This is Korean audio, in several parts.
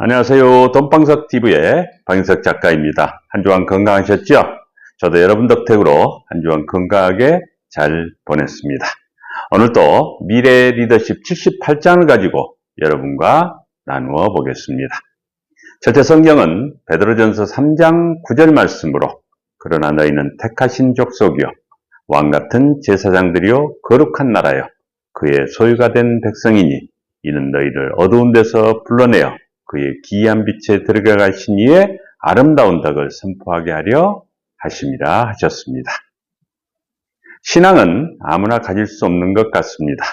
안녕하세요. 돈방석TV의 방석 작가입니다. 한 주간 건강하셨죠? 저도 여러분 덕택으로 한 주간 건강하게 잘 보냈습니다. 오늘도 미래 리더십 78장을 가지고 여러분과 나누어 보겠습니다. 첫째 성경은 베드로전서 3장 9절 말씀으로 그러나 너희는 택하신 족속이요 왕같은 제사장들이요 거룩한 나라요 그의 소유가 된 백성이니 이는 너희를 어두운 데서 불러내어 그의 기이한 빛에 들어가신 이의 아름다운 덕을 선포하게 하려 하심이라 하셨습니다. 신앙은 아무나 가질 수 없는 것 같습니다.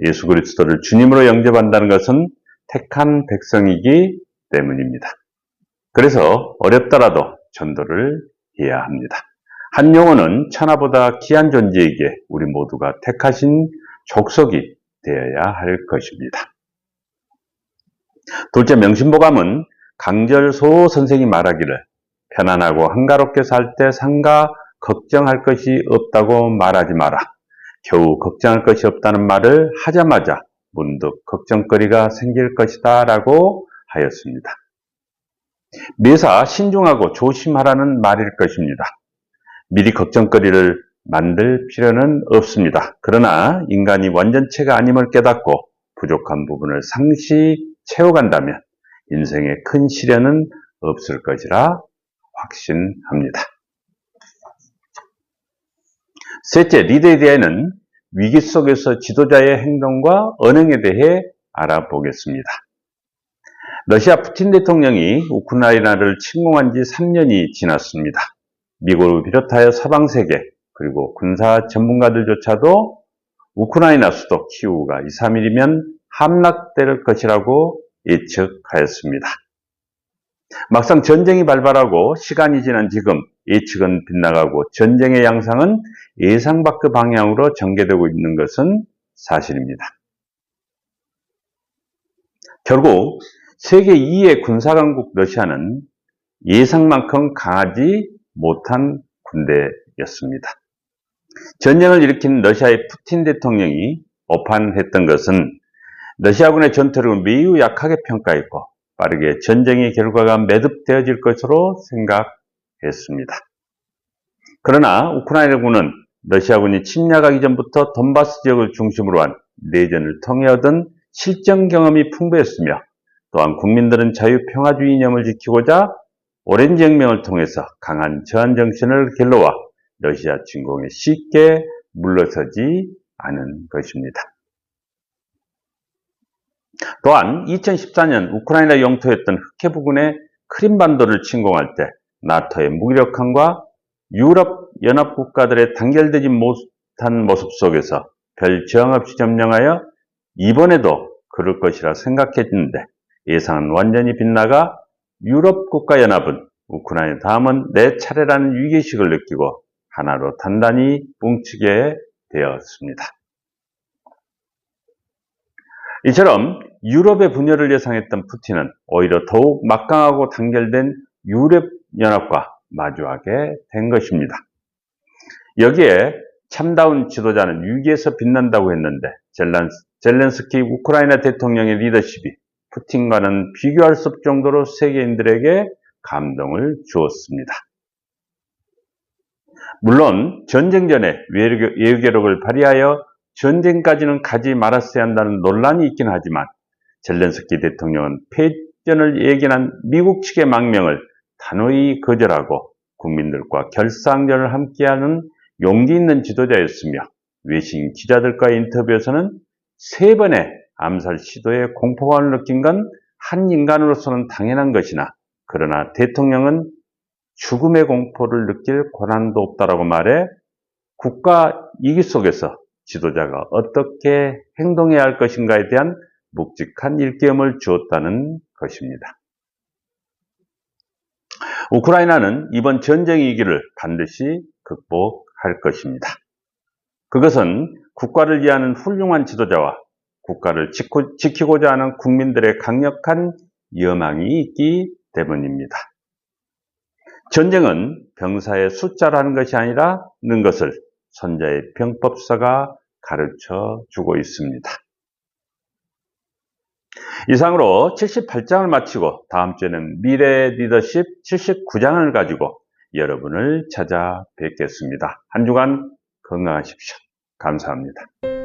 예수 그리스도를 주님으로 영접한다는 것은 택한 백성이기 때문입니다. 그래서 어렵더라도 전도를 해야 합니다. 한 영혼은 천하보다 귀한 존재에게 우리 모두가 택하신 족속이 되어야 할 것입니다. 둘째, 명심보감은 강절소 선생이 말하기를 편안하고 한가롭게 살 때 상가 걱정할 것이 없다고 말하지 마라. 겨우 걱정할 것이 없다는 말을 하자마자 문득 걱정거리가 생길 것이다 라고 하였습니다. 매사 신중하고 조심하라는 말일 것입니다. 미리 걱정거리를 만들 필요는 없습니다. 그러나 인간이 완전체가 아님을 깨닫고 부족한 부분을 상시 채워간다면 인생에 큰 시련은 없을 것이라 확신합니다. 셋째, 리더에 대해는 위기 속에서 지도자의 행동과 언행에 대해 알아보겠습니다. 러시아 푸틴 대통령이 우크라이나를 침공한 지 3년이 지났습니다. 미국을 비롯하여 서방세계 그리고 군사 전문가들조차도 우크라이나 수도 키우가 2, 3일이면 함락될 것이라고 예측하였습니다. 막상 전쟁이 발발하고 시간이 지난 지금 예측은 빗나가고 전쟁의 양상은 예상 밖의 방향으로 전개되고 있는 것은 사실입니다. 결국 세계 2의 군사강국 러시아는 예상만큼 강하지 못한 군대였습니다. 전쟁을 일으킨 러시아의 푸틴 대통령이 오판했던 것은 러시아군의 전투력을 매우 약하게 평가했고 빠르게 전쟁의 결과가 매듭되어질 것으로 생각했습니다. 그러나 우크라이나군은 러시아군이 침략하기 전부터 돈바스 지역을 중심으로 한 내전을 통해 얻은 실전 경험이 풍부했으며 또한 국민들은 자유평화주의 이념을 지키고자 오랜 혁명을 통해서 강한 저항 정신을 길러와 러시아 침공에 쉽게 물러서지 않은 것입니다. 또한 2014년 우크라이나 영토였던 흑해 부근의 크림반도를 침공할 때 나토의 무기력함과 유럽 연합 국가들의 단결되지 못한 모습 속에서 별 저항 없이 점령하여 이번에도 그럴 것이라 생각했는데 예상은 완전히 빗나가 유럽 국가 연합은 우크라이나 다음은 내 차례라는 위기의식을 느끼고 하나로 단단히 뭉치게 되었습니다. 이처럼 유럽의 분열을 예상했던 푸틴은 오히려 더욱 막강하고 단결된 유럽연합과 마주하게 된 것입니다. 여기에 참다운 지도자는 위기에서 빛난다고 했는데 젤렌스키 우크라이나 대통령의 리더십이 푸틴과는 비교할 수 없을 정도로 세계인들에게 감동을 주었습니다. 물론 전쟁 전에 외교력을 발휘하여 전쟁까지는 가지 말았어야 한다는 논란이 있긴 하지만 젤렌스키 대통령은 패전을 예견한 미국 측의 망명을 단호히 거절하고 국민들과 결사항전을 함께하는 용기 있는 지도자였으며 외신 기자들과의 인터뷰에서는 3번의 암살 시도에 공포감을 느낀 건 한 인간으로서는 당연한 것이나 그러나 대통령은 죽음의 공포를 느낄 권한도 없다라고 말해 국가 위기 속에서 지도자가 어떻게 행동해야 할 것인가에 대한 묵직한 일깨움을 주었다는 것입니다. 우크라이나는 이번 전쟁 위기를 반드시 극복할 것입니다. 그것은 국가를 위하는 훌륭한 지도자와 국가를 지키고자 하는 국민들의 강력한 여망이 있기 때문입니다. 전쟁은 병사의 숫자라는 것이 아니라는 것을 손자의 병법서가 가르쳐 주고 있습니다. 이상으로 78장을 마치고 다음 주에는 미래 리더십 79장을 가지고 여러분을 찾아뵙겠습니다. 한 주간 건강하십시오. 감사합니다.